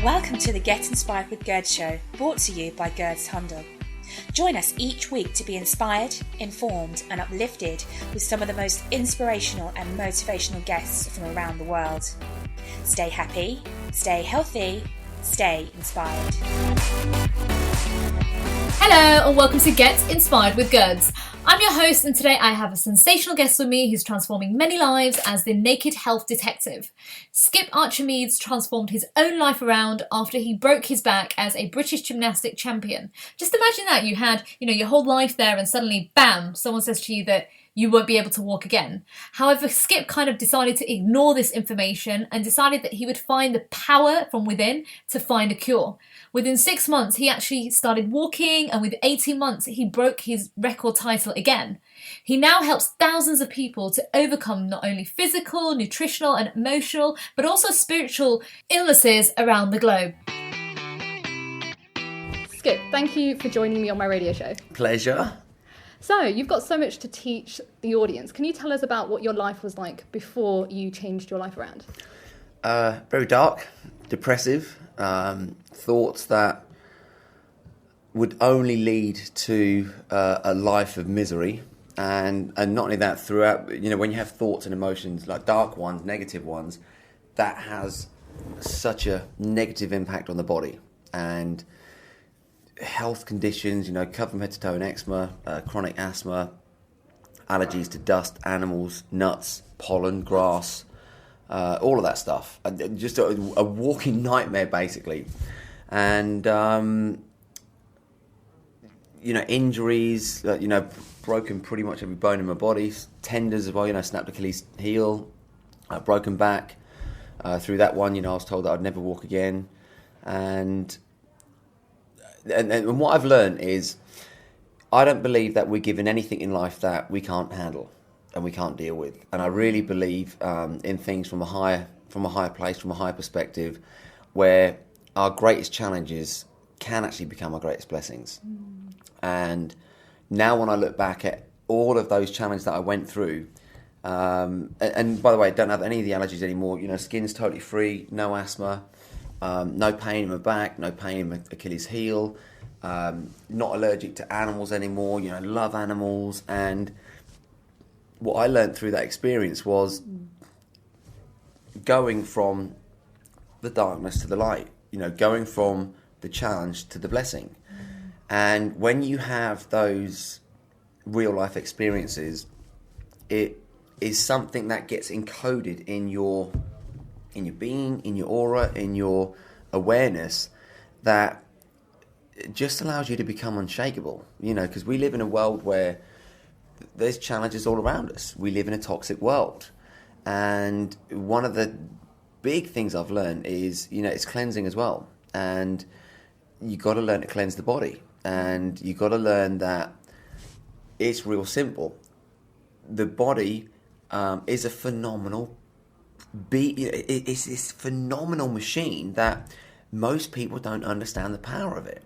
Welcome to the Get Inspired with Gerd show, brought to you by Gerd's Handel. Join us each week to be inspired, informed and uplifted with some of the most inspirational and motivational guests from around the world. Stay happy, stay healthy, stay inspired. Hello and welcome to Get Inspired with Gerds. I'm your host and today I have a sensational guest with me who's transforming many lives as the naked health detective. Skip Archimedes transformed his own life around after he broke his back as a British gymnastic champion. Just imagine that, you had, your whole life there and suddenly, bam, someone says to you that you won't be able to walk again. However, Skip kind of decided to ignore this information and decided that he would find the power from within to find a cure. Within 6 months, he actually started walking, and with 18 months, he broke his record title again. He now helps thousands of people to overcome not only physical, nutritional and emotional, but also spiritual illnesses around the globe. Skip, thank you for joining me on my radio show. Pleasure. So, you've got so much to teach the audience. Can you tell us about what your life was like before you changed your life around? Very dark, depressive, thoughts that would only lead to a life of misery. And not only that, throughout, when you have thoughts and emotions, like dark ones, negative ones, that has such a negative impact on the body. And health conditions, covered from head to toe in eczema, chronic asthma, allergies to dust, animals, nuts, pollen, grass, all of that stuff. Just a walking nightmare, basically. And, injuries, broken pretty much every bone in my body, tendons as well, snapped Achilles heel, broken back. Through that one, I was told that I'd never walk again. And what I've learned is I don't believe that we're given anything in life that we can't handle and we can't deal with. And I really believe in things from a higher place, from a higher perspective, where our greatest challenges can actually become our greatest blessings. And now when I look back at all of those challenges that I went through, and by the way, I don't have any of the allergies anymore. Skin's totally free, no asthma. No pain in my back, no pain in my Achilles heel, not allergic to animals anymore, love animals. And what I learned through that experience was going from the darkness to the light, going from the challenge to the blessing. And when you have those real life experiences, it is something that gets encoded in your being, in your aura, in your awareness, that it just allows you to become unshakable, because we live in a world where there's challenges all around us. We live in a toxic world. And one of the big things I've learned is, it's cleansing as well. And you got to learn to cleanse the body. And you got to learn that it's real simple. The body is a phenomenal it's this phenomenal machine that most people don't understand the power of it.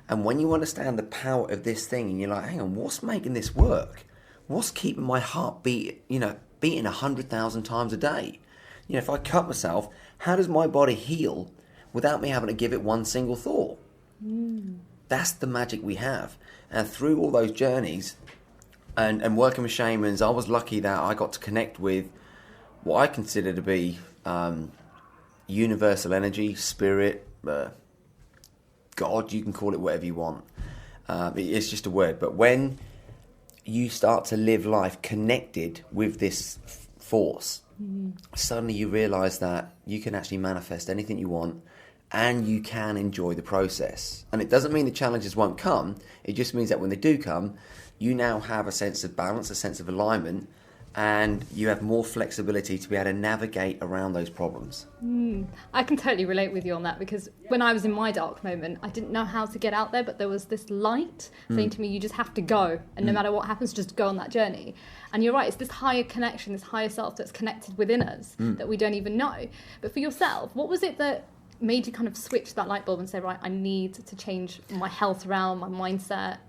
And when you understand the power of this thing and you're like, hang on, what's making this work? What's keeping my heart beating 100,000 times a day? If I cut myself, how does my body heal without me having to give it one single thought? That's the magic we have. And through all those journeys and working with shamans, I was lucky that I got to connect with what I consider to be universal energy, spirit, God, you can call it whatever you want. It's just a word. But when you start to live life connected with this force, suddenly you realise that you can actually manifest anything you want and you can enjoy the process. And it doesn't mean the challenges won't come. It just means that when they do come, you now have a sense of balance, a sense of alignment, and you have more flexibility to be able to navigate around those problems. I can totally relate with you on that, because when I was in my dark moment, I didn't know how to get out there, but there was this light saying to me, you just have to go, and no matter what happens, just go on that journey. And you're right, it's this higher connection, this higher self that's connected within us that we don't even know. But for yourself, what was it that made you kind of switch that light bulb and say, right, I need to change my health around, my mindset,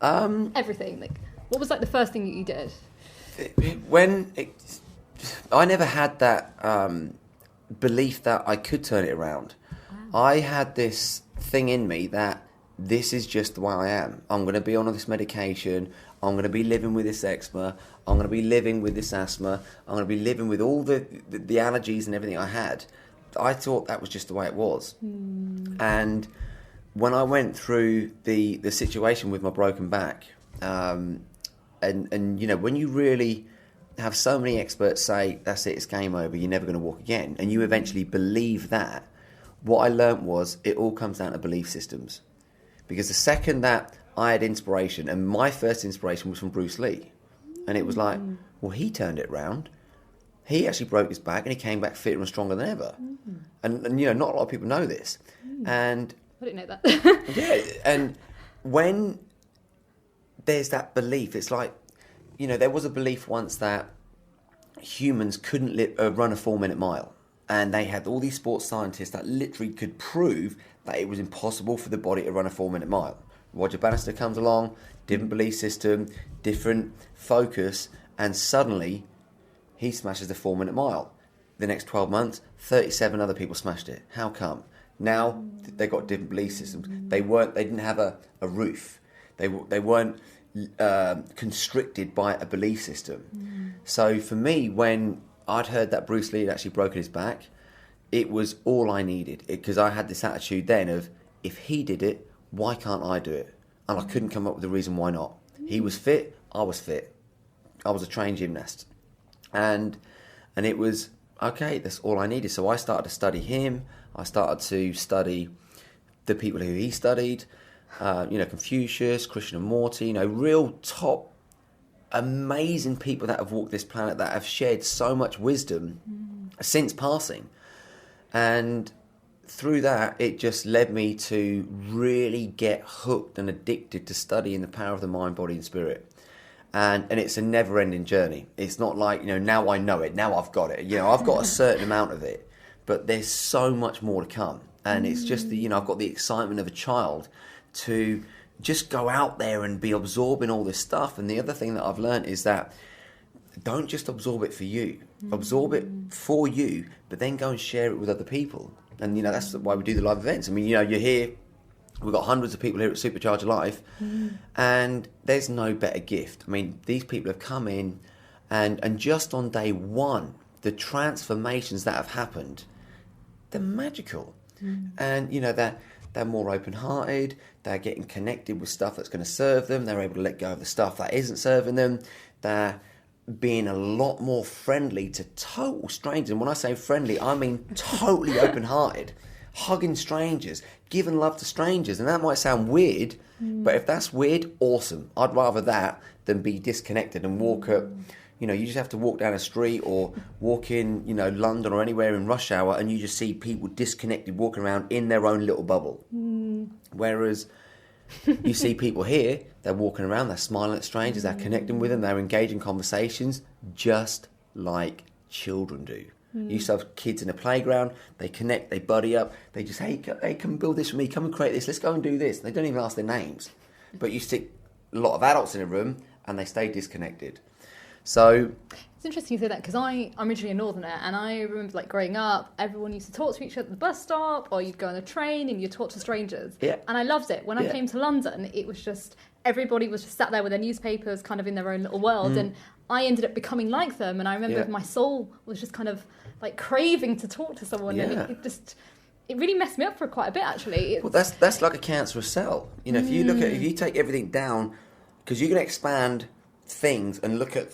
everything? What was the first thing that you did? I never had that belief that I could turn it around. I had this thing in me that this is just the way I am. I'm going to be on this medication. I'm going to be living with this eczema. I'm going to be living with this asthma. I'm going to be living with all the allergies and everything I had. I thought that was just the way it was. And when I went through the situation with my broken back, and you know, when you really have so many experts say, that's it, it's game over, you're never going to walk again, and you eventually believe that, what I learnt was it all comes down to belief systems. Because the second that I had inspiration, and my first inspiration was from Bruce Lee, and it was like, well, he turned it around. He actually broke his back and he came back fitter and stronger than ever. And you know, not a lot of people know this. And I didn't know that. yeah, and when there's that belief, it's like, you know, there was a belief once that humans couldn't run a 4-minute mile. And they had all these sports scientists that literally could prove that it was impossible for the body to run a 4-minute mile. Roger Bannister comes along, different belief system, different focus, and suddenly he smashes the 4-minute mile. The next 12 months, 37 other people smashed it. How come? Now they got different belief systems. They didn't have a roof. They weren't constricted by a belief system. So for me, when I'd heard that Bruce Lee had actually broken his back, it was all I needed, because I had this attitude then of, if he did it, why can't I do it? And I couldn't come up with a reason why not. He was fit, I was fit. I was a trained gymnast. And it was, okay, that's all I needed. So I started to study him. I started to study the people who he studied, you know, Confucius, Krishnamurti, you know, real top, amazing people that have walked this planet, that have shared so much wisdom since passing. And through that, it just led me to really get hooked and addicted to studying the power of the mind, body and spirit. And it's a never-ending journey. It's not like, you know, now I know it, now I've got it. You know, I've got a certain amount of it, but there's so much more to come. And it's just the, you know, I've got the excitement of a child to just go out there and be absorbing all this stuff. And the other thing that I've learned is that don't just absorb it for you. Absorb it for you, but then go and share it with other people. And, you know, that's why we do the live events. I mean, you know, you're here, we've got hundreds of people here at Supercharge Life, and there's no better gift. I mean, these people have come in, and just on day one, the transformations that have happened, they're magical. And, you know, they're more open-hearted, they're getting connected with stuff that's going to serve them, they're able to let go of the stuff that isn't serving them, they're being a lot more friendly to total strangers. And when I say friendly, I mean totally open-hearted, hugging strangers, giving love to strangers. And that might sound weird, but if that's weird, awesome. I'd rather that than be disconnected and walk at, you know, you just have to walk down a street or walk in, you know, London or anywhere in rush hour, and you just see people disconnected walking around in their own little bubble. Whereas you see people here, they're walking around, they're smiling at strangers, they're connecting with them, they're engaging conversations just like children do. You used to have kids in a playground, they connect, they buddy up, they just, hey, come and build this for me, come and create this, let's go and do this. They don't even ask their names. But you stick a lot of adults in a room and they stay disconnected. So it's interesting you say that, because I'm originally a northerner, and I remember, like, growing up, everyone used to talk to each other at the bus stop, or you'd go on a train and you'd talk to strangers. Yeah. And I loved it. When I came to London, it was just, everybody was just sat there with their newspapers, kind of in their own little world, and I ended up becoming like them. And I remember my soul was just kind of like craving to talk to someone, and it really messed me up for quite a bit, actually. Well, that's like a cancerous cell. You know, if you take everything down, because you can expand things and look at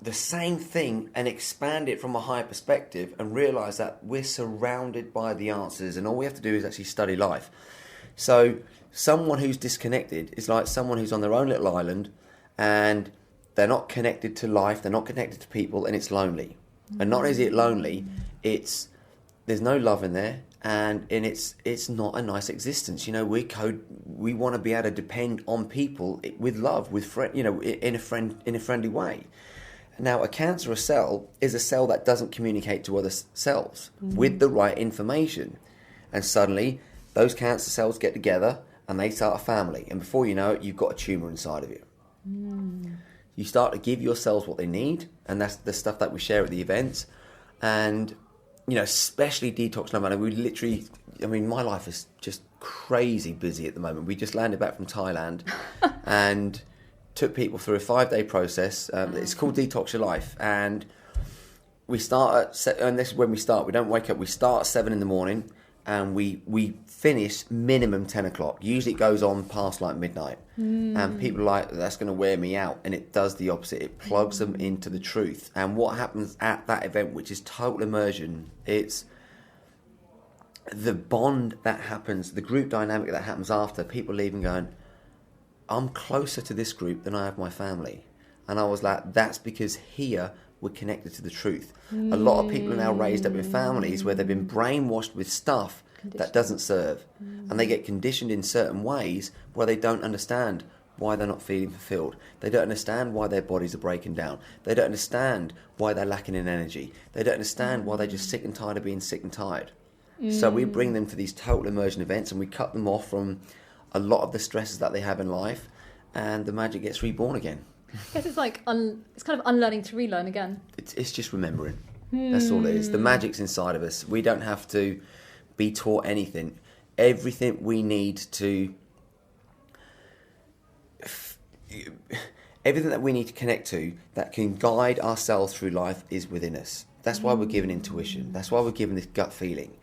the same thing and expand it from a higher perspective and realise that we're surrounded by the answers, and all we have to do is actually study life. So someone who's disconnected is like someone who's on their own little island, and they're not connected to life, they're not connected to people, and it's lonely. And not only is it lonely, there's no love in there, and it's not a nice existence. You know, we want to be able to depend on people with love, with you know, in a friendly way. Now, a cancerous cell is a cell that doesn't communicate to other cells with the right information. And suddenly, those cancer cells get together and they start a family. And before you know it, you've got a tumour inside of you. You start to give your cells what they need, and that's the stuff that we share at the events. And, you know, especially Detox Love, we literally, I mean, my life is just crazy busy at the moment. We just landed back from Thailand and took people through a 5-day process. It's called Detox Your Life. And we start and this is when we start. We don't wake up. We start at 7 in the morning and we finish minimum 10 o'clock. Usually it goes on past like midnight. And people are like, that's going to wear me out. And it does the opposite. It plugs them into the truth. And what happens at that event, which is total immersion, it's the bond that happens, the group dynamic that happens after, people leaving going, I'm closer to this group than I have my family. And I was like, that's because here we're connected to the truth. A lot of people are now raised up in families where they've been brainwashed with stuff that doesn't serve. And they get conditioned in certain ways where they don't understand why they're not feeling fulfilled. They don't understand why their bodies are breaking down. They don't understand why they're lacking in energy. They don't understand why they're just sick and tired of being sick and tired. So we bring them to these total immersion events and we cut them off from a lot of the stresses that they have in life, and the magic gets reborn again. I guess it's like it's kind of unlearning to relearn again. It's just remembering. That's all it is. The magic's inside of us. We don't have to be taught anything. Everything we need to... Everything that we need to connect to that can guide ourselves through life is within us. That's why we're given intuition. That's why we're given this gut feeling.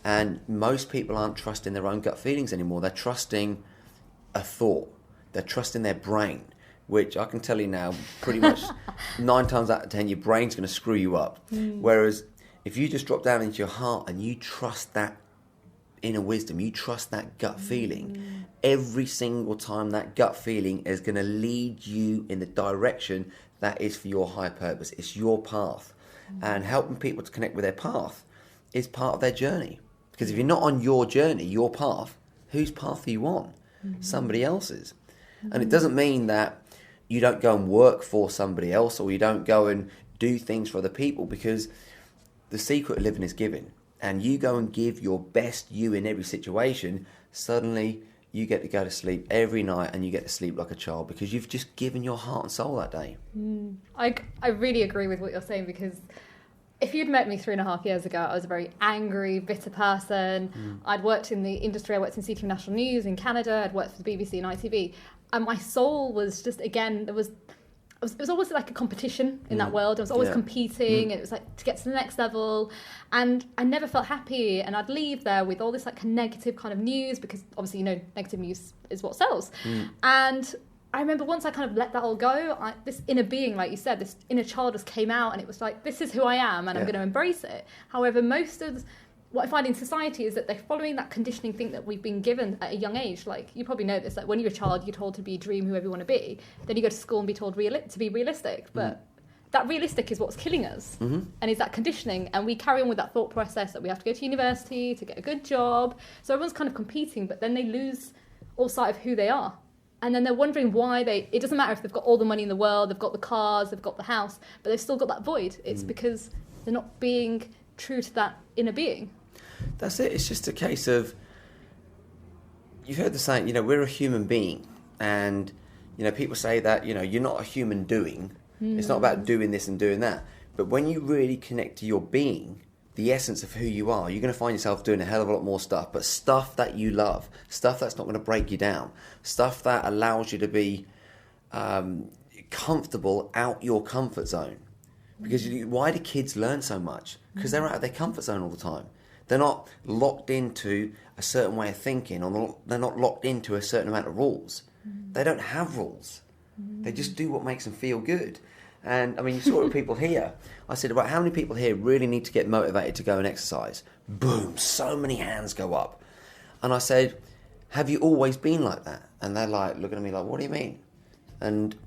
And most people aren't trusting their own gut feelings anymore. They're trusting a thought. They're trusting their brain, which I can tell you now, pretty much 9 times out of 10, your brain's going to screw you up. Whereas if you just drop down into your heart and you trust that inner wisdom, you trust that gut feeling, every single time that gut feeling is going to lead you in the direction that is for your high purpose. It's your path. And helping people to connect with their path is part of their journey. Because if you're not on your journey, your path, whose path are you on? Somebody else's. And it doesn't mean that you don't go and work for somebody else or you don't go and do things for other people, because the secret of living is giving. And you go and give your best you in every situation, suddenly you get to go to sleep every night and you get to sleep like a child because you've just given your heart and soul that day. I really agree with what you're saying, because if you'd met me 3.5 years ago, I was a very angry, bitter person. I'd worked in the industry. I worked in CTV National News in Canada. I'd worked for the BBC and ITV. And my soul was just, again, it was always like a competition in that world. I was always competing, and it was like to get to the next level. And I never felt happy. And I'd leave there with all this like negative kind of news, because obviously, you know, negative news is what sells. And I remember once I kind of let that all go, this inner being, like you said, this inner child just came out, and it was like, this is who I am, and I'm going to embrace it. However, most of what I find in society is that they're following that conditioning thing that we've been given at a young age. Like, you probably know this, like when you're a child, you're told to be dream whoever you want to be. Then you go to school and be told to be realistic. But that realistic is what's killing us, and is that conditioning. And we carry on with that thought process that we have to go to university to get a good job. So everyone's kind of competing, but then they lose all sight of who they are. And then they're wondering why it doesn't matter if they've got all the money in the world, they've got the cars, they've got the house, but they've still got that void. It's because they're not being true to that inner being. That's it. It's just a case of, you've heard the saying, you know, we're a human being. And, you know, people say that, you know, you're not a human doing. It's not about doing this and doing that. But when you really connect to your being, the essence of who you are, you're going to find yourself doing a hell of a lot more stuff, but stuff that you love, stuff that's not going to break you down, stuff that allows you to be comfortable out your comfort zone. Because why do kids learn so much? Because they're out of their comfort zone all the time. They're not locked into a certain way of thinking, or they're not locked into a certain amount of rules. They don't have rules. They just do what makes them feel good. And I mean, you saw it with people here. I said, about how many people here really need to get motivated to go and exercise? Boom, so many hands go up. And I said, have you always been like that? And they're like, looking at me like, what do you mean? And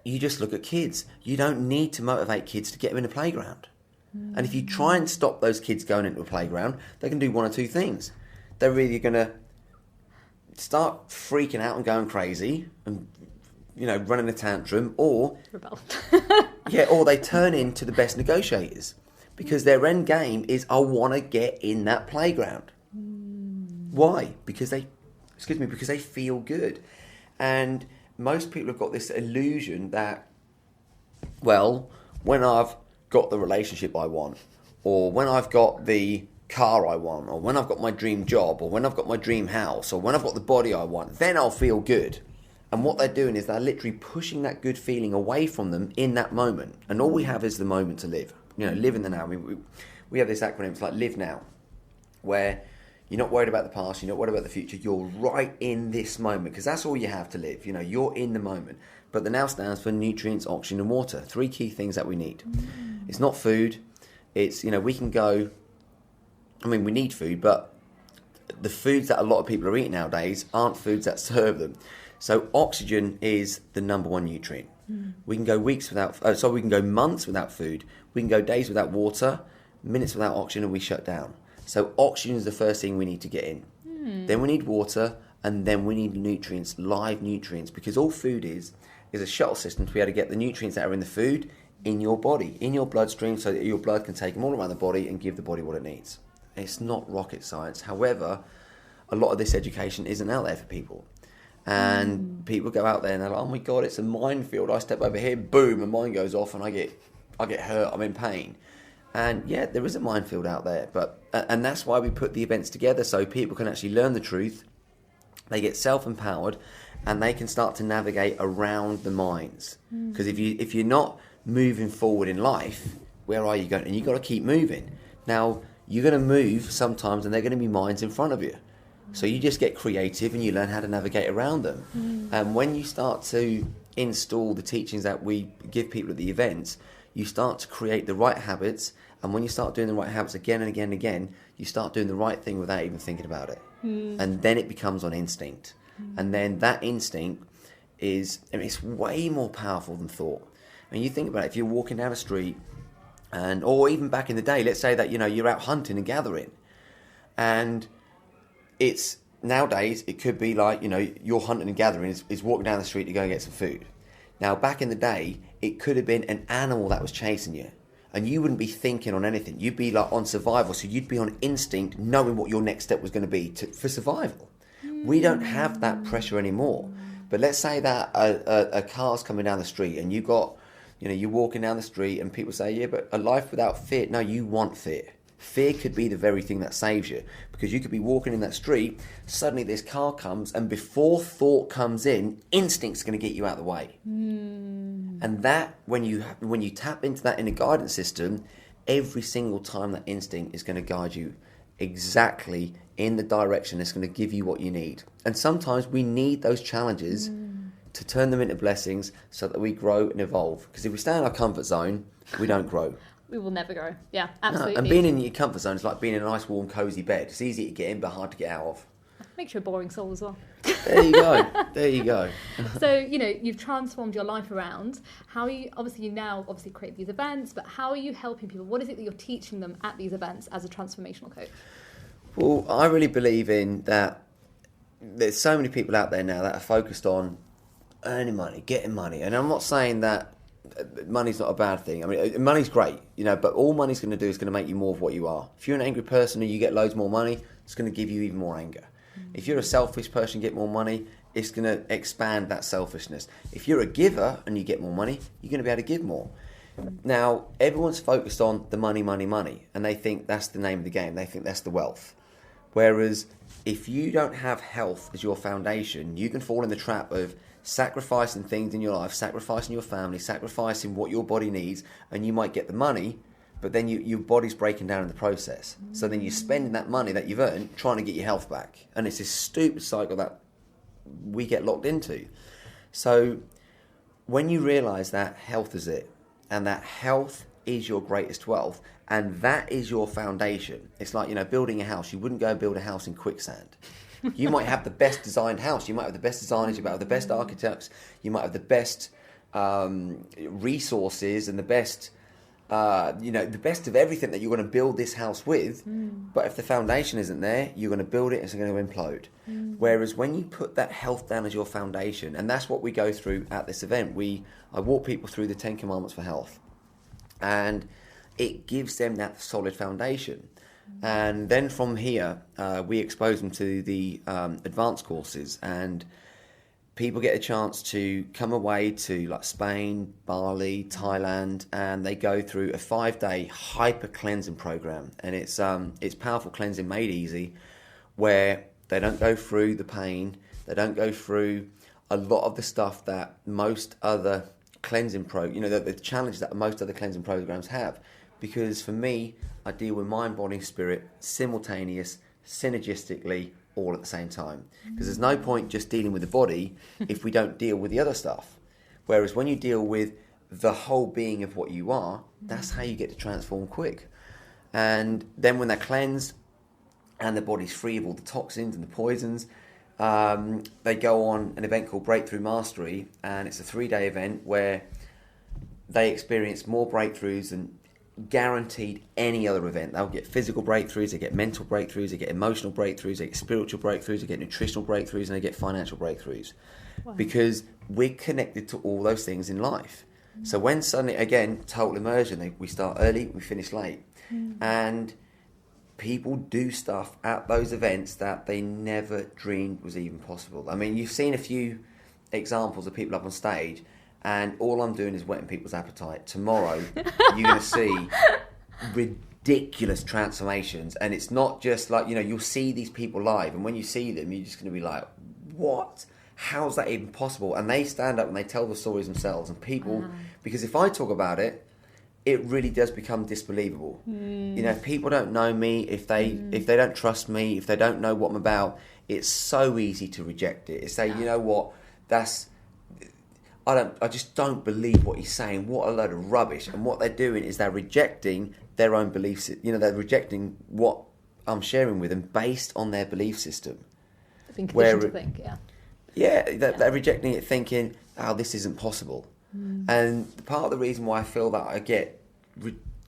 you just look at kids. You don't need to motivate kids to get them in a playground. And if you try and stop those kids going into a playground, they can do one or two things. They're either going to start freaking out and going crazy and, you know, running a tantrum, or Rebel. or they turn into the best negotiators, because their end game is, I want to get in that playground. Why? Because they feel good. And most people have got this illusion that, well, when I've got the relationship I want, or when I've got the car I want, or when I've got my dream job, or when I've got my dream house, or when I've got the body I want, then I'll feel good. And what they're doing is they're literally pushing that good feeling away from them in that moment. And all we have is the moment to live. Live in the now. We have this acronym, it's like live now, where you're not worried about the past, you're not worried about the future, you're right in this moment, because that's all you have to live. You're in the moment. But the now stands for nutrients, oxygen and water. 3 key things that we need. It's not food. It's, we can go, we need food, but the foods that a lot of people are eating nowadays aren't foods that serve them. So oxygen is the number 1 nutrient. We can go we can go months without food. We can go days without water, minutes without oxygen, and we shut down. So oxygen is the first thing we need to get in. Then we need water, and then we need nutrients, live nutrients, because all food is a shuttle system to be able to get the nutrients that are in the food in your body, in your bloodstream, so that your blood can take them all around the body and give the body what it needs. It's not rocket science. However, a lot of this education isn't out there for people. And people go out there and they're like, oh my God, it's a minefield. I step over here, boom, and mine goes off and I get hurt, I'm in pain. And yeah, there is a minefield out there, and that's why we put the events together, so people can actually learn the truth. They get self-empowered and they can start to navigate around the mines. Because if you're not moving forward in life, where are you going? And you've got to keep moving. Now, you're going to move sometimes and there are going to be mines in front of you. So you just get creative and you learn how to navigate around them. And when you start to install the teachings that we give people at the events, you start to create the right habits. And when you start doing the right habits again and again and again, you start doing the right thing without even thinking about it. And then it becomes on instinct. And then that instinct it's way more powerful than thought. And you think about it, if you're walking down a street, or even back in the day, let's say that you're out hunting and gathering, and it's nowadays it could be like you're hunting and gathering is walking down the street to go and get some food. Now back in the day, it could have been an animal that was chasing you, and you wouldn't be thinking on anything. You'd be like on survival, so you'd be on instinct, knowing what your next step was going to be for survival. We don't have that pressure anymore. But let's say that a car's coming down the street and you're walking down the street and people say, yeah, but a life without fear. No, you want fear. Fear could be the very thing that saves you, because you could be walking in that street, suddenly this car comes, and before thought comes in, instinct's going to get you out of the way. And that, when you tap into that inner guidance system, every single time that instinct is going to guide you exactly in the direction that's going to give you what you need. And sometimes we need those challenges to turn them into blessings so that we grow and evolve. Because if we stay in our comfort zone, we don't grow. We will never grow. Yeah, absolutely. No, and being in your comfort zone is like being in a nice, warm, cosy bed. It's easy to get in, but hard to get out of. Makes you a boring soul as well. There you go. There you go. So, you've transformed your life around. How are you, you now create these events, but how are you helping people? What is it that you're teaching them at these events as a transformational coach? Well, I really believe in that. There's so many people out there now that are focused on earning money, getting money. And I'm not saying that money's not a bad thing. I mean, money's great, but all money's going to do is going to make you more of what you are. If you're an angry person and you get loads more money, it's going to give you even more anger. If you're a selfish person, get more money, it's going to expand that selfishness. If you're a giver and you get more money, you're going to be able to give more. Now, everyone's focused on the money, money, money, and they think that's the name of the game. They think that's the wealth. Whereas if you don't have health as your foundation, you can fall in the trap of sacrificing things in your life, sacrificing your family, sacrificing what your body needs, and you might get the money, but then your body's breaking down in the process. So then you're spending that money that you've earned trying to get your health back. And it's this stupid cycle that we get locked into. So when you realise that health is it, and that health is your greatest wealth, and that is your foundation. It's like, building a house. You wouldn't go and build a house in quicksand. You might have the best designed house. You might have the best designers. You might have the best architects. You might have the best resources and the best, the best of everything that you're going to build this house with. But if the foundation isn't there, you're going to build it and it's going to implode. Whereas when you put that health down as your foundation, and that's what we go through at this event, I walk people through the 10 Commandments for health. And it gives them that solid foundation. And then from here, we expose them to the advanced courses. And people get a chance to come away to like Spain, Bali, Thailand, and they go through a 5-day hyper cleansing program, and it's powerful cleansing made easy, where they don't go through the pain, they don't go through a lot of the stuff that most other cleansing the challenges that most other cleansing programs have. Because for me, I deal with mind, body, spirit, simultaneous, synergistically, all at the same time. Because there's no point just dealing with the body if we don't deal with the other stuff. Whereas when you deal with the whole being of what you are, that's how you get to transform quick. And then when they're cleansed and the body's free of all the toxins and the poisons, they go on an event called Breakthrough Mastery, and it's a 3-day event where they experience more breakthroughs than guaranteed any other event. They'll get physical breakthroughs, they get mental breakthroughs, they get emotional breakthroughs, they get spiritual breakthroughs, they get nutritional breakthroughs, and they get financial breakthroughs. Wow. Because we're connected to all those things in life. So when suddenly, again, total immersion, we start early, we finish late. And people do stuff at those events that they never dreamed was even possible. I mean, you've seen a few examples of people up on stage, and all I'm doing is whetting people's appetite. Tomorrow, you're going to see ridiculous transformations. And it's not just like, you'll see these people live. And when you see them, you're just going to be like, what? How's that even possible? And they stand up and they tell the stories themselves. And people, because if I talk about it, it really does become disbelievable. If people don't know me, if they don't trust me, if they don't know what I'm about, it's so easy to reject it. It's say, you know what, I just don't believe what he's saying. What a load of rubbish. And what they're doing is they're rejecting their own beliefs. They're rejecting what I'm sharing with them based on their belief system. They've been conditioned to think, they're rejecting it, thinking, oh, this isn't possible. And part of the reason why I feel that I get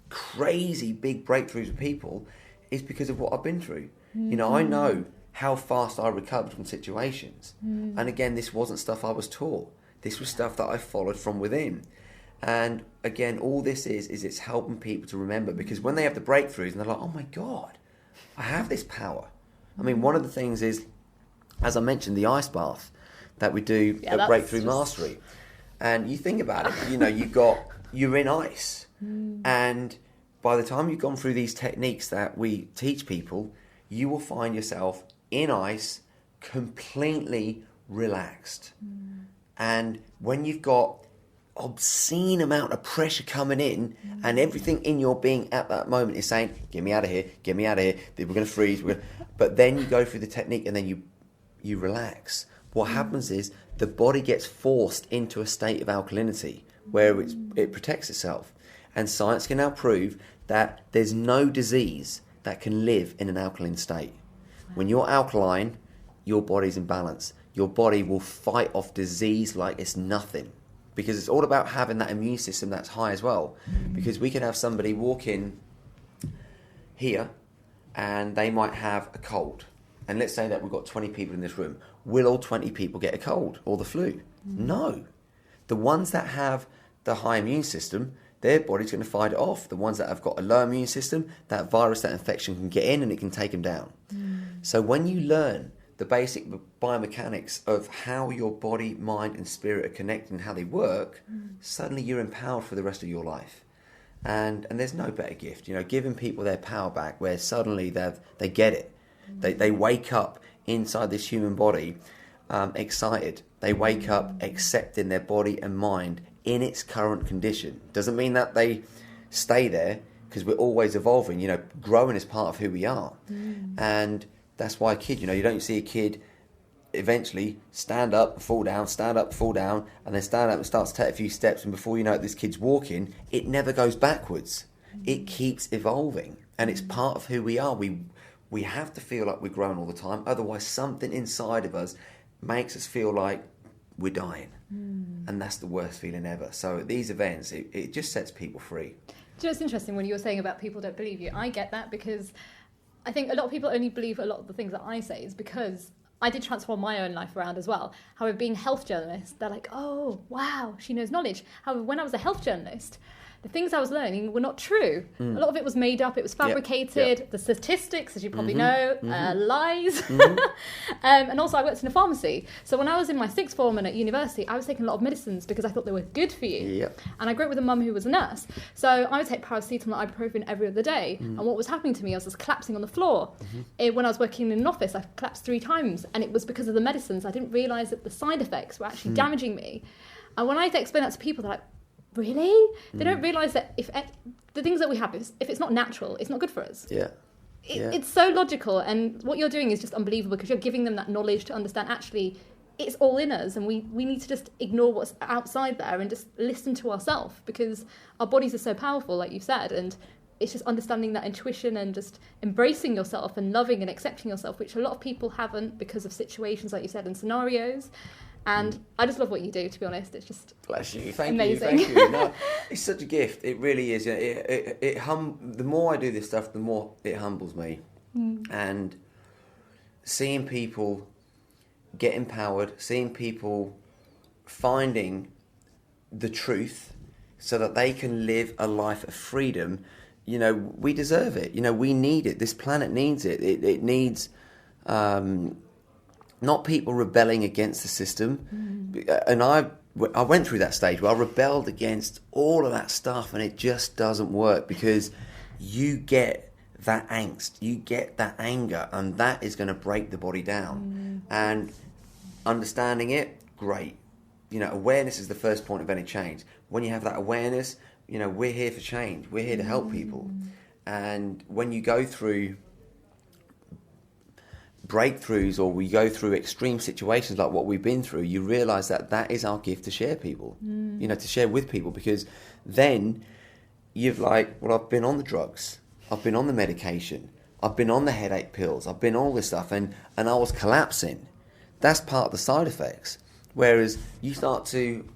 crazy big breakthroughs with people is because of what I've been through. I know how fast I recovered from situations. And again, this wasn't stuff I was taught. This was stuff that I followed from within. And again, all this is it's helping people to remember, because when they have the breakthroughs and they're like, oh my God, I have this power. I mean, one of the things is, as I mentioned, the ice bath that we do at Breakthrough Mastery. And you think about it, you're in ice. And by the time you've gone through these techniques that we teach people, you will find yourself in ice, completely relaxed. And when you've got obscene amount of pressure coming in, and everything in your being at that moment is saying, get me out of here, we're going to freeze. But then you go through the technique and then you relax. What happens is the body gets forced into a state of alkalinity where it protects itself. And science can now prove that there's no disease that can live in an alkaline state. When you're alkaline, your body's in balance. Your body will fight off disease like it's nothing, because it's all about having that immune system that's high as well. Because we can have somebody walk in here and they might have a cold. And let's say that we've got 20 people in this room. Will all 20 people get a cold or the flu? No. The ones that have the high immune system, their body's going to fight it off. The ones that have got a low immune system, that virus, that infection can get in and it can take them down. So when you learn the basic biomechanics of how your body, mind and spirit are connected and how they work, suddenly you're empowered for the rest of your life. And there's no better gift, giving people their power back, where suddenly they get it. They wake up inside this human body excited. They wake up accepting their body and mind in its current condition. Doesn't mean that they stay there, because we're always evolving. Growing is part of who we are. And that's why a kid, you don't see a kid eventually stand up, fall down, and then stand up and starts to take a few steps, and before you know it, this kid's walking. It never goes backwards. It keeps evolving, and it's part of who we are. We have to feel like we're growing all the time, otherwise something inside of us makes us feel like we're dying. And that's the worst feeling ever. So at these events, it just sets people free. It's interesting when you were saying about people don't believe you. I get that, because I think a lot of people only believe a lot of the things that I say is because I did transform my own life around as well. However, being a health journalist, they're like, oh, wow, she knows knowledge. However, when I was a health journalist, the ththings I was learning were not true. A lot of it was made up, it was fabricated. The statistics, as you probably know, lies. And also I worked in a pharmacy. So when I was in my sixth form and at university, I was taking a lot of medicines because I thought they were good for you. And I grew up with a mum who was a nurse. So I would take paracetamol and ibuprofen every other day. And what was happening to me, I was just collapsing on the floor. When I was working in an office, I collapsed 3 times. And it was because of the medicines. I didn't realise that the side effects were actually damaging me. And when I explain that to people, they're like, really? They don't realise that if the things that we have, if it's not natural, it's not good for us. It's so logical, and what you're doing is just unbelievable because you're giving them that knowledge to understand actually it's all in us, and we need to just ignore what's outside there and just listen to ourselves, because our bodies are so powerful, like you said, and it's just understanding that intuition and just embracing yourself and loving and accepting yourself, which a lot of people haven't because of situations, like you said, and scenarios. And I just love what you do, to be honest. It's just bless you. Thank amazing. You. Thank you. No, it's such a gift. It really is. The more I do this stuff, the more it humbles me. And seeing people get empowered, seeing people finding the truth so that they can live a life of freedom, we deserve it. We need it. This planet needs it. It needs... not people rebelling against the system. And I went through that stage where I rebelled against all of that stuff, and it just doesn't work because you get that angst, you get that anger, and that is going to break the body down. And understanding it, great. Awareness is the first point of any change. When you have that awareness, we're here for change. We're here to help people. And when you go through breakthroughs, or we go through extreme situations like what we've been through, you realise that is our gift to share people, to share with people, because then you've I've been on the drugs, I've been on the medication, I've been on the headache pills, I've been all this stuff, and I was collapsing. That's part of the side effects. Whereas you start to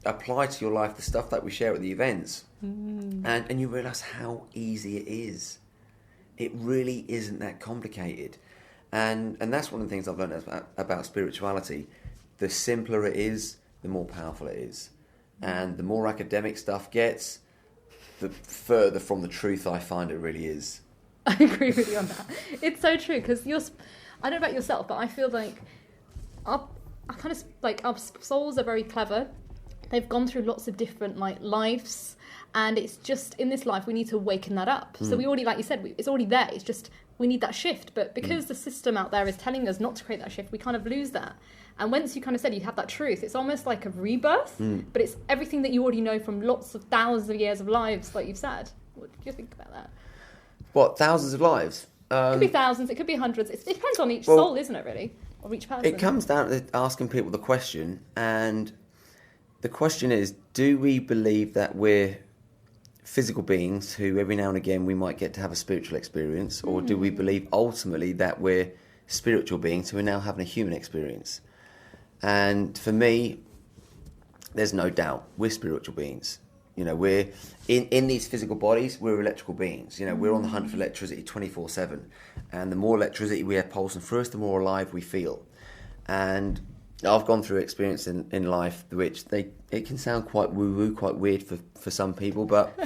apply to your life the stuff that we share at the events, and you realise how easy it is. It really isn't that complicated. And that's one of the things I've learned about spirituality. The simpler it is, the more powerful it is. And the more academic stuff gets, the further from the truth I find it really is. I agree with you on that. It's so true, because I don't know about yourself, but I feel like our souls are very clever. They've gone through lots of different lives, and it's just in this life we need to waken that up. So we already, like you said, it's already there. It's just we need that shift. But because the system out there is telling us not to create that shift, we kind of lose that. And once you kind of said you have that truth, it's almost like a rebirth, but it's everything that you already know from lots of thousands of years of lives, like you've said. What do you think about that? What, thousands of lives? It could be thousands, it could be hundreds. It depends on each soul, isn't it, really? Or each person. It comes down to asking people the question, and the question is, do we believe that we're physical beings who every now and again we might get to have a spiritual experience, or do we believe ultimately that we're spiritual beings who are now having a human experience? And for me, there's no doubt we're spiritual beings. We're in these physical bodies, we're electrical beings. We're on the hunt for electricity 24/7, and the more electricity we have pulsing through us, the more alive we feel. And I've gone through experience in life which it can sound quite woo-woo, quite weird for some people, but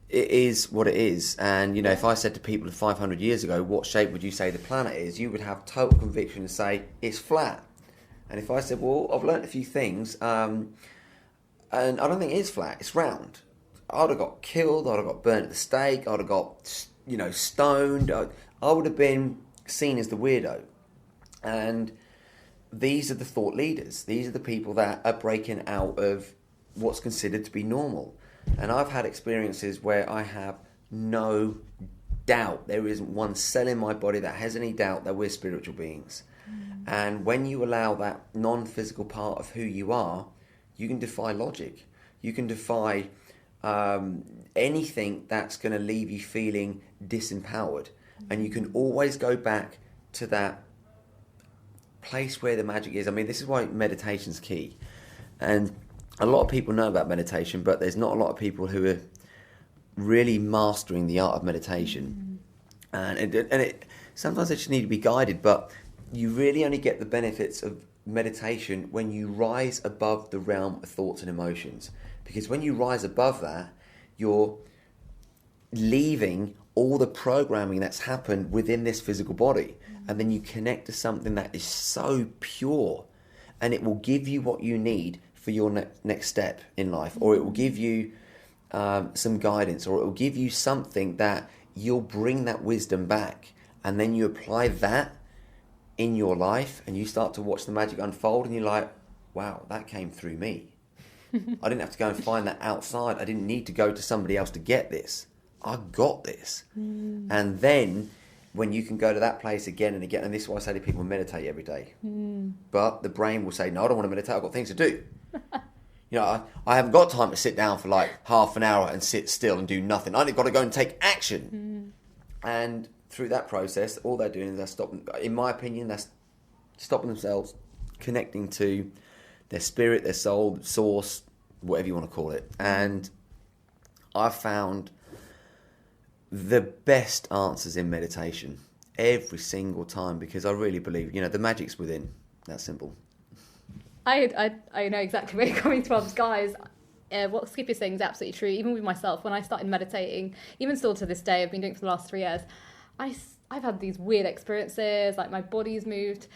it is what it is. And, if I said to people 500 years ago, what shape would you say the planet is? You would have total conviction to say it's flat. And if I said, well, I've learnt a few things, and I don't think it is flat, it's round, I would have got killed, I would have got burnt at the stake, I would have got, stoned, I would have been seen as the weirdo. And these are the thought leaders. These are the people that are breaking out of what's considered to be normal. And I've had experiences where I have no doubt, there isn't one cell in my body that has any doubt that we're spiritual beings. And when you allow that non-physical part of who you are, you can defy logic. You can defy anything that's going to leave you feeling disempowered. And you can always go back to that place where the magic is. I mean, this is why meditation's key. And a lot of people know about meditation, but there's not a lot of people who are really mastering the art of meditation. And it sometimes it should need to be guided, but you really only get the benefits of meditation when you rise above the realm of thoughts and emotions. Because when you rise above that, you're leaving all the programming that's happened within this physical body. And then you connect to something that is so pure, and it will give you what you need for your next step in life, or it will give you some guidance, or it will give you something that you'll bring that wisdom back, and then you apply that in your life, and you start to watch the magic unfold, and you're like, wow, that came through me. I didn't have to go and find that outside. I didn't need to go to somebody else to get this. I got this. And then when you can go to that place again and again, and this is why I say to people, meditate every day. But the brain will say, no, I don't want to meditate. I've got things to do. You know, I haven't got time to sit down for like half an hour and sit still and do nothing. I've got to go and take action. And through that process, all they're doing is they're stopping, in my opinion, they're stopping themselves connecting to their spirit, their soul, source, whatever you want to call it. And I've found the best answers in meditation every single time, because I really believe, you know, the magic's within. That's simple. I know exactly where you're coming from, guys. What Skip is saying is absolutely true. Even with myself, when I started meditating, even still to this day, I've been doing it for the last 3 years, I've had these weird experiences, like my body's moved.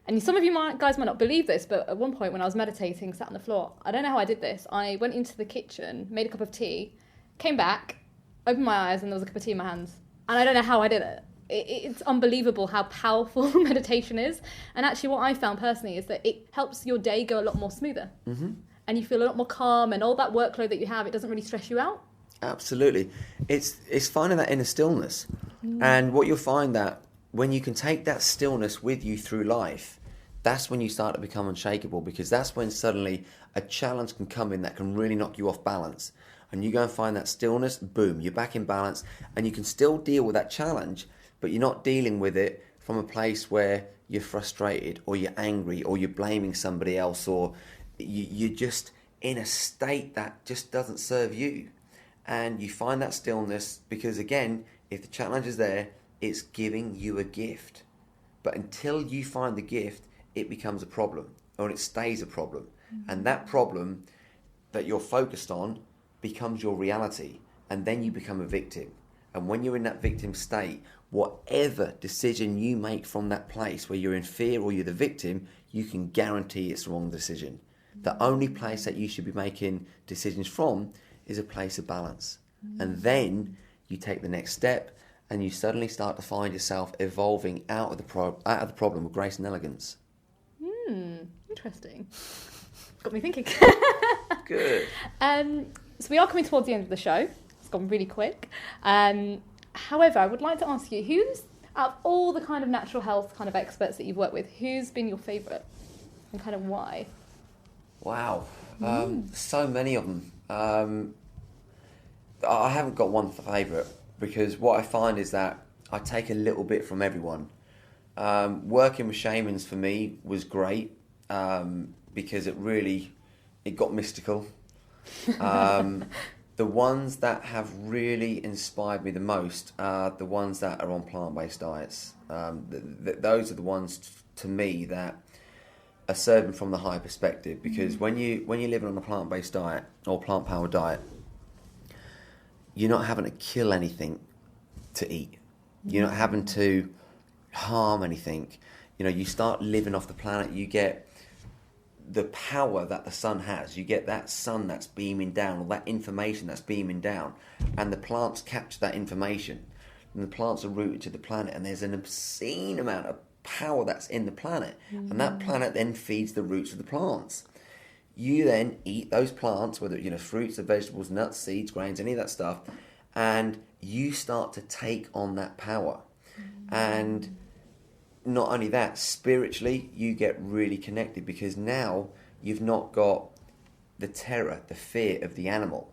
And some of you guys might not believe this, but at one point when I was meditating, sat on the floor, I don't know how I did this. I went into the kitchen, made a cup of tea, came back, opened my eyes, and there was a cup of tea in my hands. And I don't know how I did it. It's unbelievable how powerful meditation is. And actually what I found personally is that it helps your day go a lot more smoother. And you feel a lot more calm, and all that workload that you have, it doesn't really stress you out. Absolutely. It's finding that inner stillness. And what you'll find that when you can take that stillness with you through life, that's when you start to become unshakable, because that's when suddenly a challenge can come in that can really knock you off balance. And you go and find that stillness, boom, you're back in balance, and you can still deal with that challenge, but you're not dealing with it from a place where you're frustrated or you're angry or you're blaming somebody else, or you're just in a state that just doesn't serve you. And you find that stillness because, again, if the challenge is there, it's giving you a gift. But until you find the gift, it becomes a problem, or it stays a problem. And that problem that you're focused on becomes your reality, and then you become a victim. And when you're in that victim state, whatever decision you make from that place where you're in fear or you're the victim, you can guarantee it's the wrong decision. The only place that you should be making decisions from is a place of balance. And then you take the next step, and you suddenly start to find yourself evolving out of the problem with grace and elegance. Interesting. Got me thinking. Good. So we are coming towards the end of the show. It's gone really quick. However, I would like to ask you, who's, out of all the kind of natural health kind of experts that you've worked with, who's been your favourite, and kind of why? Wow. So many of them. I haven't got one favourite, because what I find is that I take a little bit from everyone. Working with shamans for me was great, because it got mystical. The ones that have really inspired me the most are the ones that are on plant-based diets. Those are the ones, to me, that are serving from the higher perspective, because when you're living on a plant-based diet or plant-powered diet, you're not having to kill anything to eat. You're not having to harm anything. You know, you start living off the planet, you get the power that the sun has. You get that sun that's beaming down, or that information that's beaming down, and the plants capture that information, and the plants are rooted to the planet, and there's an obscene amount of power that's in the planet, and that planet then feeds the roots of the plants. You then eat those plants, whether fruits or vegetables, nuts, seeds, grains, any of that stuff, and you start to take on that power. And not only that, spiritually, you get really connected, because now you've not got the terror, the fear of the animal.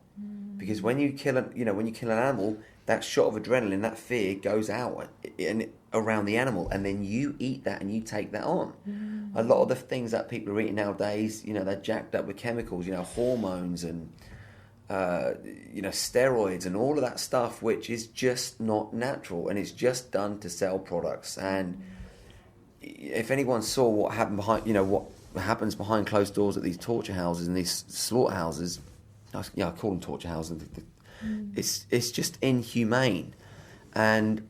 Because when you kill an animal, that shot of adrenaline, that fear goes out and around the animal, and then you eat that and you take that on. A lot of the things that people are eating nowadays, they're jacked up with chemicals, hormones and steroids and all of that stuff, which is just not natural, and it's just done to sell products. And if anyone saw what happened what happens behind closed doors at these torture houses and these slaughterhouses, I call them torture houses. It's just inhumane. And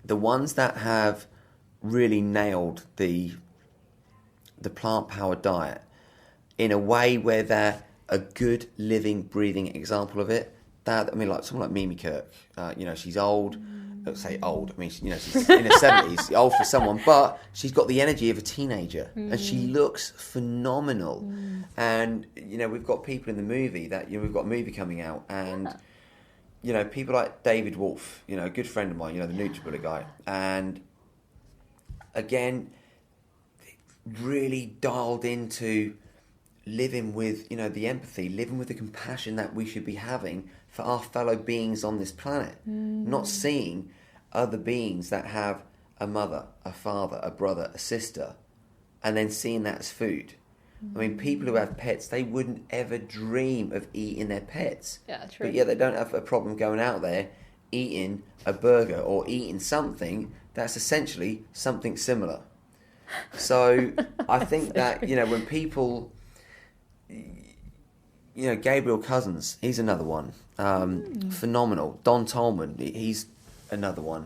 the ones that have really nailed the plant-powered diet in a way where they're a good, living, breathing example of it. Like someone like Mimi Kirk, she's old. Let's say old. I mean, she's in her 70s, old for someone, but she's got the energy of a teenager, and she looks phenomenal. And we've got people in the movie that we've got a movie coming out, and people like David Wolf, a good friend of mine, the NutriBullet guy, and again, really dialed into living with the empathy, living with the compassion that we should be having for our fellow beings on this planet, not seeing other beings that have a mother, a father, a brother, a sister, and then seeing that as food. I mean, people who have pets, they wouldn't ever dream of eating their pets. Yeah, true. But yet they don't have a problem going out there eating a burger or eating something that's essentially something similar. So I think that, when people... Gabriel Cousins, he's another one. Phenomenal. Don Tolman, he's another one.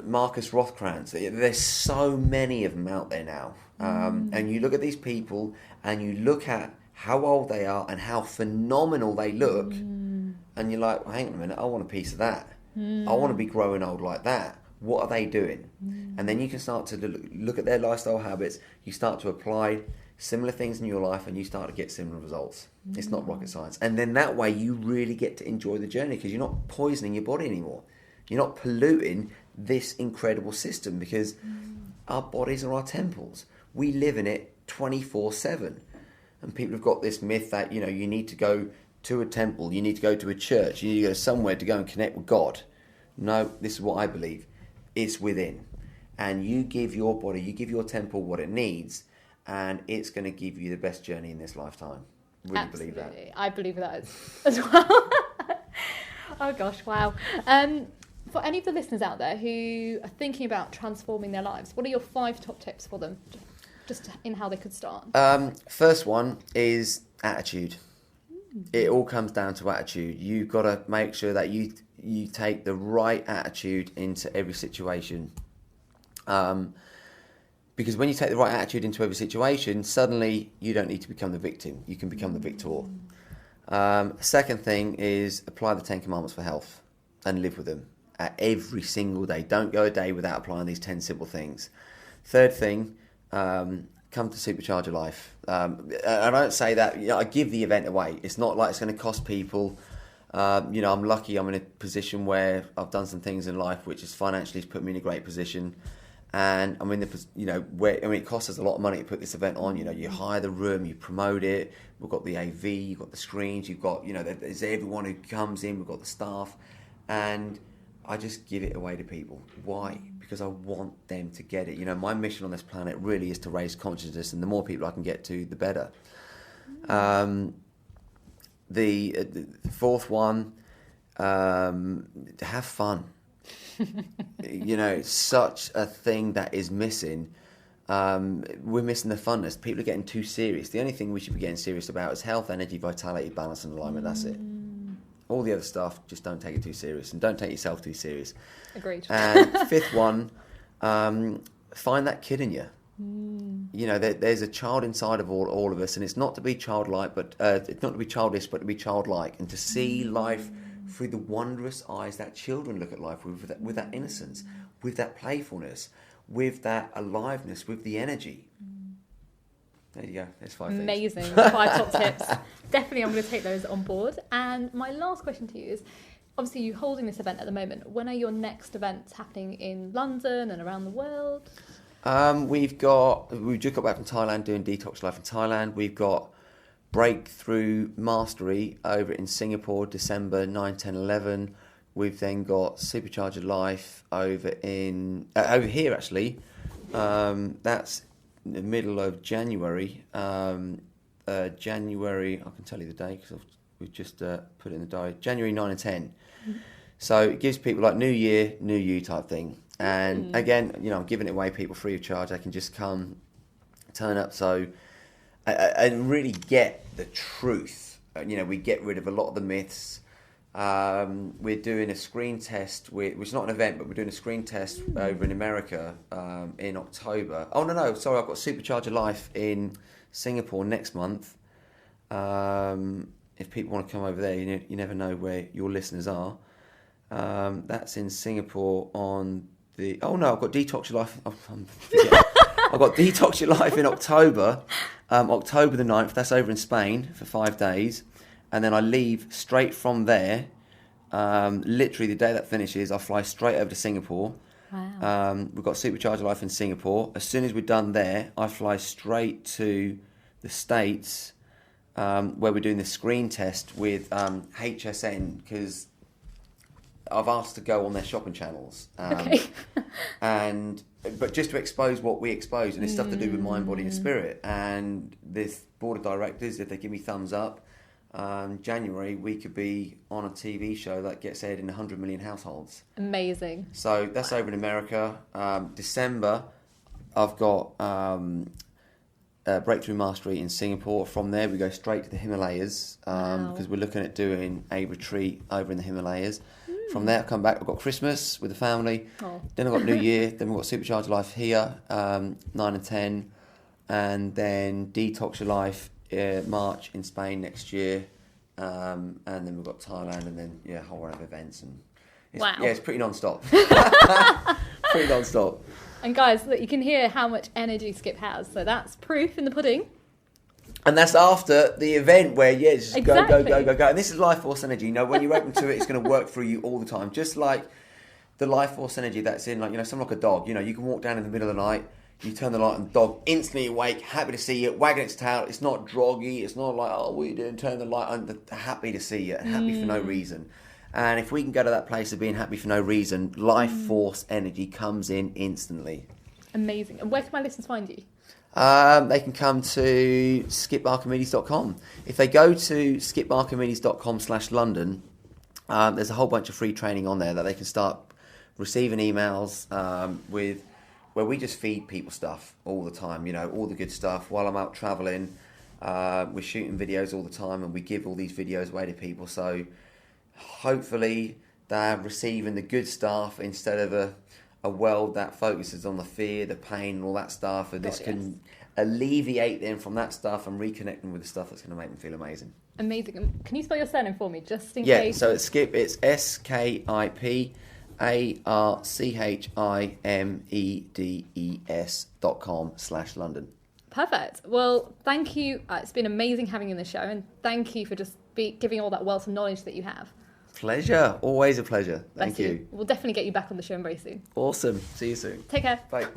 Marcus Rothkranz. There's so many of them out there now. And you look at these people and you look at how old they are and how phenomenal they look, and you're like, well, hang on a minute, I want a piece of that. I want to be growing old like that. What are they doing? And then you can start to look at their lifestyle habits. You start to apply similar things in your life and you start to get similar results. It's not rocket science. And then that way you really get to enjoy the journey because you're not poisoning your body anymore. You're not polluting this incredible system because our bodies are our temples. We live in it 24/7. And people have got this myth that, you need to go to a temple, you need to go to a church, you need to go somewhere to go and connect with God. No, this is what I believe. It's within. And you give your body, you give your temple what it needs, and it's going to give you the best journey in this lifetime. Really Absolutely. believe that. I believe that as well. Oh gosh, wow. For any of the listeners out there who are thinking about transforming their lives, what are your 5 top tips for them, just in how they could start? First one is attitude. It all comes down to attitude. You've got to make sure that you take the right attitude into every situation. Because when you take the right attitude into every situation, suddenly you don't need to become the victim. You can become the victor. Second thing is apply the 10 Commandments for health and live with them every single day. Don't go a day without applying these 10 simple things. Third thing, come to Supercharge Your Life. I don't say that, I give the event away. It's not like it's going to cost people. I'm lucky I'm in a position where I've done some things in life which is financially has put me in a great position. And I'm in the, where, it costs us a lot of money to put this event on. You hire the room, you promote it. We've got the AV, you've got the screens, you've got, there's everyone who comes in, we've got the staff. And I just give it away to people. Why? Because I want them to get it. My mission on this planet really is to raise consciousness, and the more people I can get to, the better. The fourth one, have fun. It's such a thing that is missing. We're missing the funness. People are getting too serious. The only thing we should be getting serious about is health, energy, vitality, balance and alignment. That's it. All the other stuff, just don't take it too serious, and don't take yourself too serious. Agreed. And fifth one, find that kid in you. There's a child inside of all of us, and it's not to be childlike, but it's not to be childish, but to be childlike, and to see life through the wondrous eyes that children look at life with that innocence, with that playfulness, with that aliveness, with the energy. There you go. There's 5 things. Amazing. 5 top tips. Definitely, I'm going to take those on board. And my last question to you is, obviously, you're holding this event at the moment. When are your next events happening in London and around the world? We've just got back from Thailand doing Detox Life in Thailand. We've got Breakthrough Mastery over in Singapore, December 9, 10, 11. We've then got Supercharger Life over here actually. That's in the middle of January. January, I can tell you the day because we've just put it in the diary. January 9 and 10. Mm-hmm. So it gives people like New Year, New You type thing. And again, I'm giving it away people free of charge. They can just come, turn up. So and really get the truth. You know, we get rid of a lot of the myths. We're doing a screen test, which is not an event, but we're doing a screen test over in America in October. Oh, no, sorry, I've got Supercharger Life in Singapore next month. If people want to come over there, you never know where your listeners are. That's in Singapore on the... Oh, no, I've got Detox Your Life. I've got Detox Your Life in October, October the 9th. That's over in Spain for 5 days. And then I leave straight from there. Literally the day that finishes, I fly straight over to Singapore. Wow. We've got Supercharger Life in Singapore. As soon as we're done there, I fly straight to the States, where we're doing the screen test with HSN, because I've asked to go on their shopping channels. Okay. But just to expose what we expose, and it's stuff to do with mind, body and spirit. And this board of directors, if they give me thumbs up, January we could be on a TV show that gets aired in 100 million households. Amazing. So that's over in America. December, I've got Breakthrough Mastery in Singapore. From there, we go straight to the Himalayas because we're looking at doing a retreat over in the Himalayas. From there, I come back. I've got Christmas with the family. Oh. Then I've got New Year. Then we've got Supercharger Life here, 9 and 10, and then Detox Your Life. March in Spain next year, and then we've got Thailand, and then a whole round of events, and it's pretty non-stop. Pretty non-stop. And guys, look, you can hear how much energy Skip has, so that's proof in the pudding. And that's after the event where just exactly. go. And this is life force energy. You know, when you're open to it, it's going to work through you all the time. Just like the life force energy that's in, someone like a dog. You know, you can walk down in the middle of the night. You turn the light on, the dog instantly awake, happy to see you, wagging its tail. It's not droggy. It's not like, oh, what are you doing? Turn the light on. They're happy to see you, happy for no reason. And if we can go to that place of being happy for no reason, life force energy comes in instantly. Amazing. And where can my listeners find you? They can come to skiparchimedes.com. If they go to skiparchimedes.com/London, there's a whole bunch of free training on there that they can start receiving emails with, where we just feed people stuff all the time, all the good stuff. While I'm out traveling, we're shooting videos all the time, and we give all these videos away to people. So hopefully they're receiving the good stuff instead of a world that focuses on the fear, the pain, and all that stuff. And this can alleviate them from that stuff and reconnect them with the stuff that's going to make them feel amazing. Amazing. Can you spell your surname for me, just in case? Yeah, so it's Skip. It's SKIPARCHIMEDES.com/London. Perfect. Well, thank you. It's been amazing having you in the show, and thank you for just giving all that wealth of knowledge that you have. Pleasure. Always a pleasure. Thank you. We'll definitely get you back on the show very soon. Awesome. See you soon. Take care. Bye.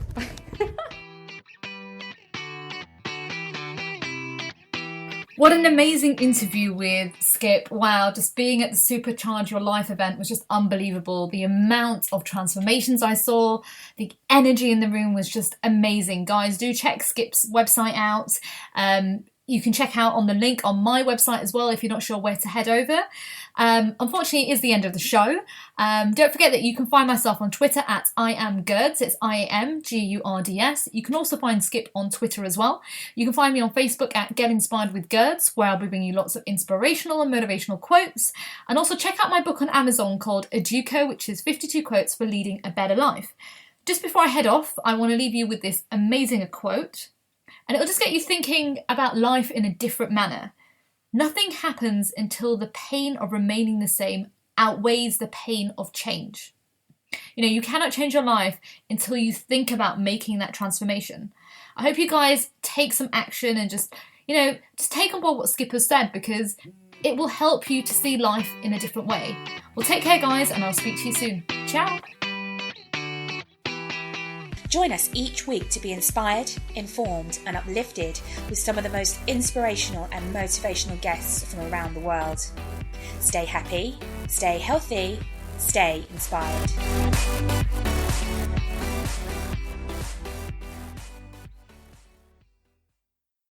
What an amazing interview with Skip. Wow, just being at the Supercharge Your Life event was just unbelievable. The amount of transformations I saw, the energy in the room was just amazing. Guys, do check Skip's website out. You can check out on the link on my website as well if you're not sure where to head over. Unfortunately, it is the end of the show. Don't forget that you can find myself on Twitter at IamGurds. It's IamGurds. You can also find Skip on Twitter as well. You can find me on Facebook at Get Inspired with Gurds, where I'll be bringing you lots of inspirational and motivational quotes. And also check out my book on Amazon called Educo, which is 52 quotes for leading a better life. Just before I head off, I want to leave you with this amazing quote. And it'll just get you thinking about life in a different manner. Nothing happens until the pain of remaining the same outweighs the pain of change. You cannot change your life until you think about making that transformation. I hope you guys take some action and just take on board what Skip has said, because it will help you to see life in a different way. Well, take care, guys, and I'll speak to you soon. Ciao. Join us each week to be inspired, informed and uplifted with some of the most inspirational and motivational guests from around the world. Stay happy, stay healthy, stay inspired.